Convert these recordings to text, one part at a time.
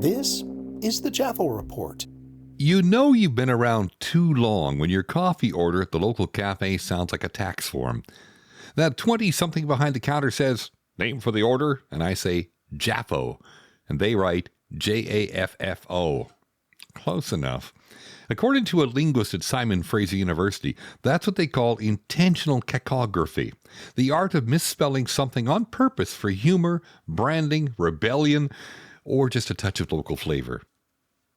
This is the JAFO Report. You know you've been around too long when your coffee order at the local cafe sounds like a tax form. That 20-something behind the counter says, "Name for the order," and I say, JAFO, and they write JAFFO. Close enough. According to a linguist at Simon Fraser University, that's what they call intentional cacography, the art of misspelling something on purpose for humor, branding, rebellion, or just a touch of local flavor.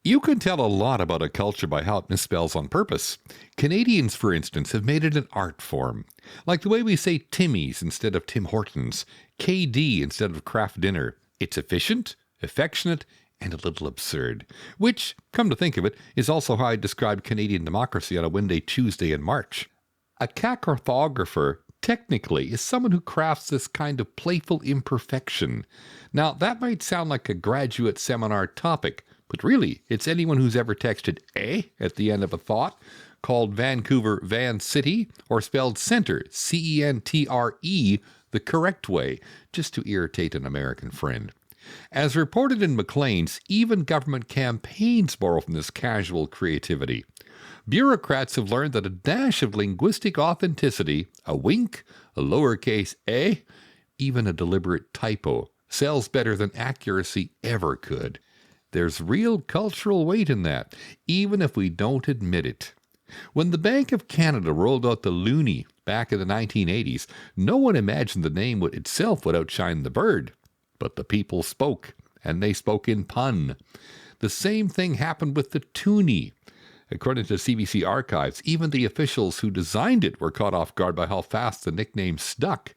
You can tell a lot about a culture by how it misspells on purpose. Canadians, for instance, have made it an art form. Like the way we say Timmy's instead of Tim Hortons, KD instead of Kraft Dinner. It's efficient, affectionate, and a little absurd. Which, come to think of it, is also how I described Canadian democracy on a windy Tuesday in March. A cacographer technically is someone who crafts this kind of playful imperfection. Now, that might sound like a graduate seminar topic, but really, it's anyone who's ever texted at the end of a thought, called Vancouver Van City, or spelled center, C-E-N-T-R-E, the correct way, just to irritate an American friend. As reported in Maclean's, even government campaigns borrow from this casual creativity. Bureaucrats have learned that a dash of linguistic authenticity, a wink, a lowercase a, even a deliberate typo, sells better than accuracy ever could. There's real cultural weight in that, even if we don't admit it. When the Bank of Canada rolled out the loonie back in the 1980s, no one imagined the name itself would outshine the bird. But the people spoke, and they spoke in pun. The same thing happened with the toonie. According to CBC archives, even the officials who designed it were caught off guard by how fast the nickname stuck.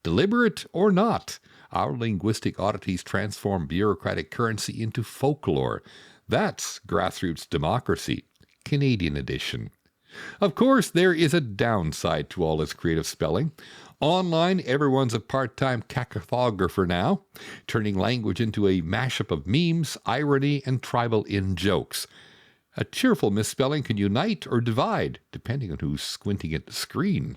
Deliberate or not, our linguistic oddities transform bureaucratic currency into folklore. That's grassroots democracy, Canadian edition. Of course, there is a downside to all this creative spelling. Online, everyone's a part-time cacographer now, turning language into a mashup of memes, irony, and tribal in-jokes. A cheerful misspelling can unite or divide, depending on who's squinting at the screen.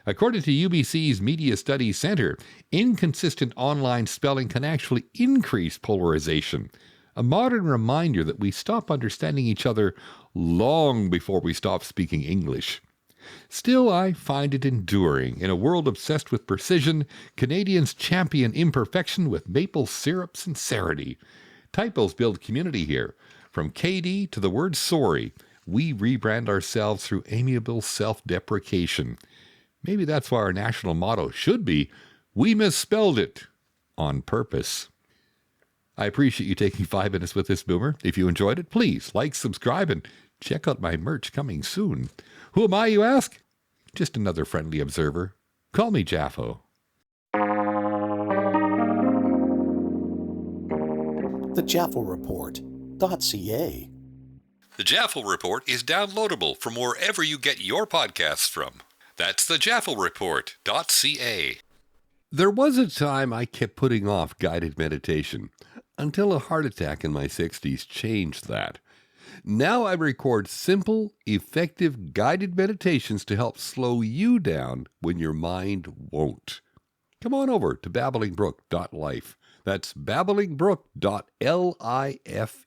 According to UBC's Media Studies Center, inconsistent online spelling can actually increase polarization. A modern reminder that we stop understanding each other long before we stop speaking English. Still, I find it enduring. In a world obsessed with precision, Canadians champion imperfection with maple syrup sincerity. Typos build community here. From KD to the word sorry, we rebrand ourselves through amiable self-deprecation. Maybe that's why our national motto should be, "We misspelled it on purpose." I appreciate you taking 5 minutes with this boomer. If you enjoyed it, please like, subscribe, and check out my merch coming soon. Who am I, you ask? Just another friendly observer. Call me JAFO. The JAFO Report.ca. The JAFO Report is downloadable from wherever you get your podcasts from. That's the JAFO Report.ca. There was a time I kept putting off guided meditation until a heart attack in my 60s changed that. Now I record simple, effective guided meditations to help slow you down when your mind won't. Come on over to babblingbrook.life. That's babblingbrook.life.